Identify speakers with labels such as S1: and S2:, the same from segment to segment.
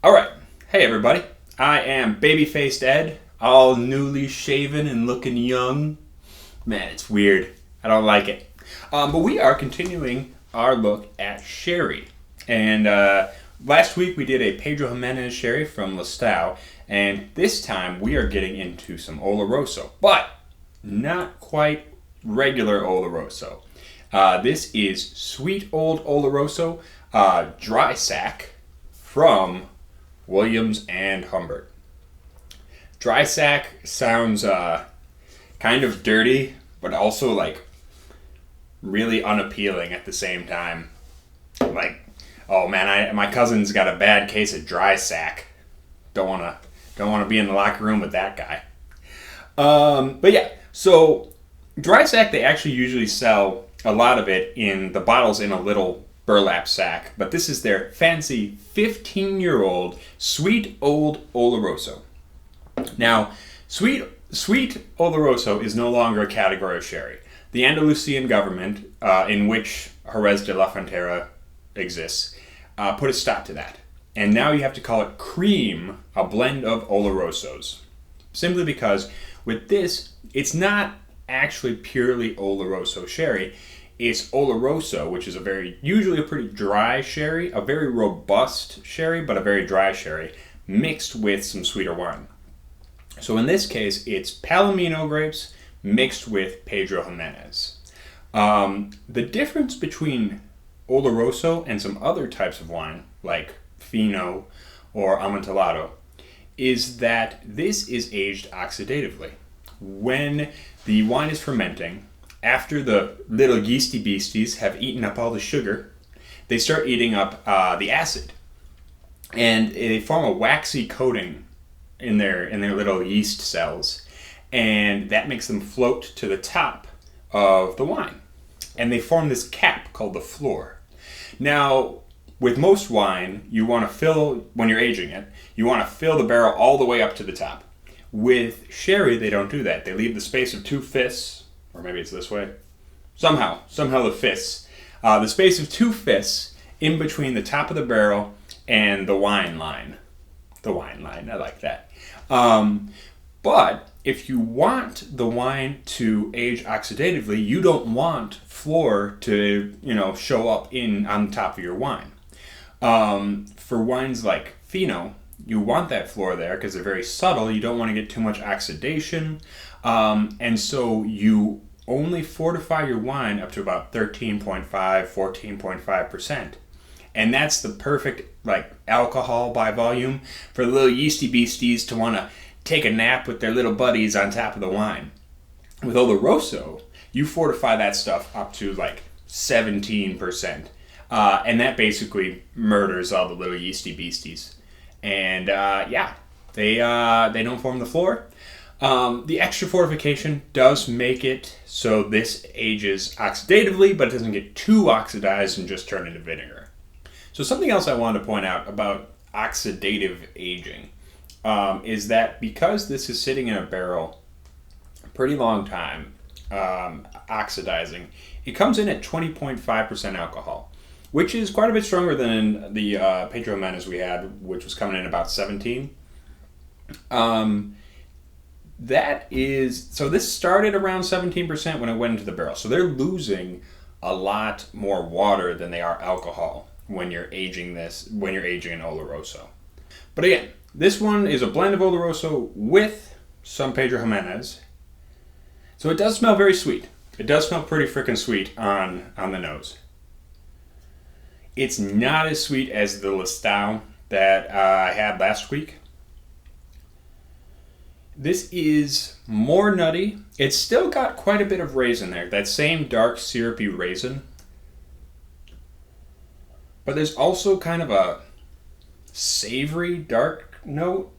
S1: All right. Hey, everybody. I am baby-faced Ed, all newly shaven and looking young. Man, it's weird. I don't like it. But we are continuing our look at sherry. And last week we did a Pedro Jimenez sherry from Listau. And this time we are getting into some Oloroso. But not quite regular Oloroso. This is sweet old Oloroso dry sack from Williams and Humbert. Dry sack sounds kind of dirty, but also like really unappealing at the same time. Like, oh man, my cousin's got a bad case of dry sack. Don't wanna be in the locker room with that guy. But yeah, so dry sack they actually usually sell a lot of it in the bottles in a little burlap sack, but this is their fancy 15-year-old sweet old Oloroso. Now, sweet Oloroso is no longer a category of sherry. The Andalusian government, in which Jerez de la Frontera exists, put a stop to that. And now you have to call it cream, a blend of Olorosos. Simply because with this, it's not actually purely Oloroso sherry. It's Oloroso, which is usually a pretty dry sherry, a very robust sherry, but a very dry sherry, mixed with some sweeter wine. So in this case, it's Palomino grapes mixed with Pedro Jimenez. The difference between Oloroso and some other types of wine, like Fino or Amontillado, is that this is aged oxidatively. When the wine is fermenting, after the little yeasty beasties have eaten up all the sugar, they start eating up the acid. And they form a waxy coating in their little yeast cells. And that makes them float to the top of the wine. And they form this cap called the floor. Now, with most wine, when you're aging it, you want to fill the barrel all the way up to the top. With sherry, they don't do that. They leave the space of 2 fists, or maybe it's this way. Somehow the fists. The space of 2 fists in between the top of the barrel and the wine line. The wine line, I like that. But if you want the wine to age oxidatively, you don't want floor to, show up on top of your wine. For wines like Fino, you want that floor there because they're very subtle. You don't want to get too much oxidation. And so you only fortify your wine up to about 13.5, 14.5%. And that's the perfect alcohol by volume for the little yeasty beasties to want to take a nap with their little buddies on top of the wine. With Oloroso, you fortify that stuff up to 17%. And that basically murders all the little yeasty beasties. And they don't form the floor. The extra fortification does make it so this ages oxidatively, but it doesn't get too oxidized and just turn into vinegar. So something else I wanted to point out about oxidative aging is that because this is sitting in a barrel a pretty long time, oxidizing, it comes in at 20.5% alcohol, which is quite a bit stronger than the Pedro Jimenez we had, which was coming in about 17. So this started around 17% when it went into the barrel. So they're losing a lot more water than they are alcohol when you're aging an Oloroso. But again, this one is a blend of Oloroso with some Pedro Jimenez. So it does smell very sweet. It does smell pretty freaking sweet on the nose. It's not as sweet as the Listau that I had last week. This is more nutty. It's still got quite a bit of raisin there. That same dark syrupy raisin. But there's also kind of a savory dark note.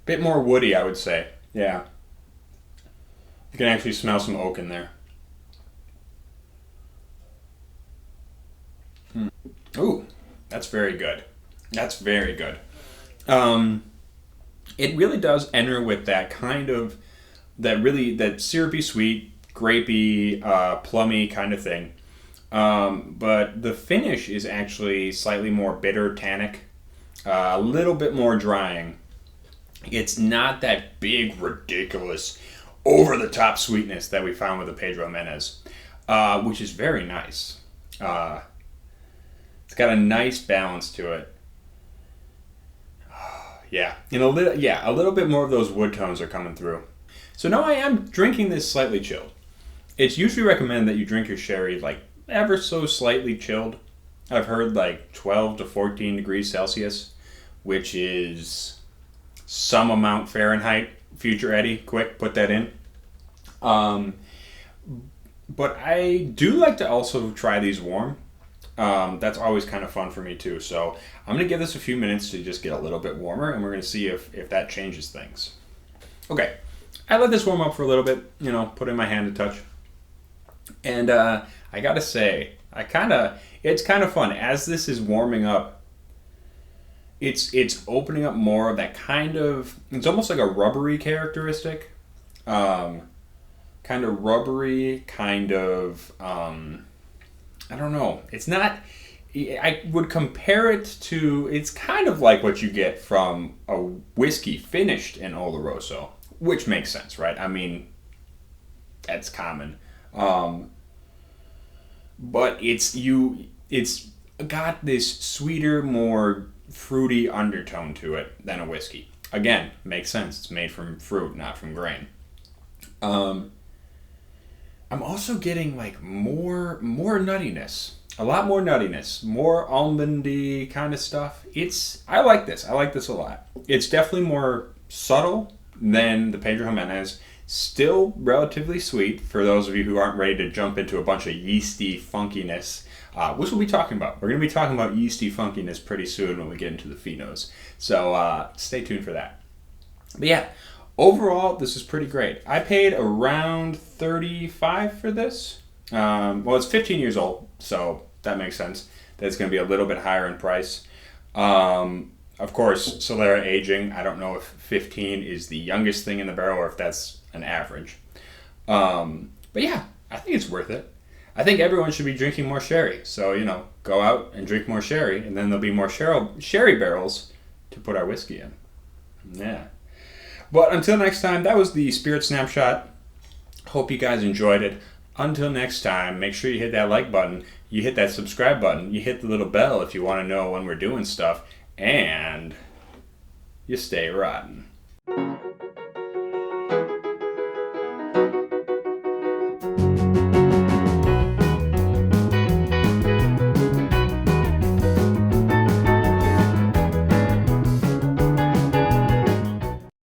S1: Bit more woody, I would say. Yeah. You can actually smell some oak in there. Ooh, that's very good. That's very good. It really does enter with that kind of that syrupy sweet, grapey, plummy kind of thing. But the finish is actually slightly more bitter, tannic, a little bit more drying. It's not that big, ridiculous, over-the-top sweetness that we found with the Pedro Jimenez, which is very nice. It's got a nice balance to it. Yeah, and a little bit more of those wood tones are coming through. So now I am drinking this slightly chilled. It's usually recommended that you drink your sherry like ever so slightly chilled. I've heard like 12 to 14 degrees Celsius, which is some amount Fahrenheit. Future Eddie, quick, put that in. But I do like to also try these warm. That's always kind of fun for me too. So I'm going to give this a few minutes to just get a little bit warmer, and we're going to see if that changes things. Okay, I let this warm up for a little bit, put in my hand to touch. And I got to say, it's kind of fun. As this is warming up, it's opening up more of that kind of, it's almost like a rubbery characteristic. Kind of rubbery, I don't know. It's not, I would compare it to, it's kind of like what you get from a whiskey finished in Old Oloroso, which makes sense, right? I mean, that's common. But it's got this sweeter, more fruity undertone to it than a whiskey. Again, makes sense. It's made from fruit, not from grain. I'm also getting like more nuttiness. A lot more nuttiness. More almondy kind of stuff. I like this. I like this a lot. It's definitely more subtle than the Pedro Jimenez. Still relatively sweet for those of you who aren't ready to jump into a bunch of yeasty funkiness, which we'll be talking about. We're going to be talking about yeasty funkiness pretty soon when we get into the phenos. So stay tuned for that. But yeah, overall, this is pretty great. I paid around $35 for this. Well, it's 15 years old, so that makes sense. That's going to be a little bit higher in price. Of course, Solera aging, I don't know if 15 is the youngest thing in the barrel or if that's an average. But yeah, I think it's worth it. I think everyone should be drinking more sherry. So, go out and drink more sherry, and then there'll be more sherry barrels to put our whiskey in. Yeah. But until next time, that was the Spirit Snapshot. Hope you guys enjoyed it. Until next time, make sure you hit that like button, you hit that subscribe button, you hit the little bell if you want to know when we're doing stuff, and you stay rotten.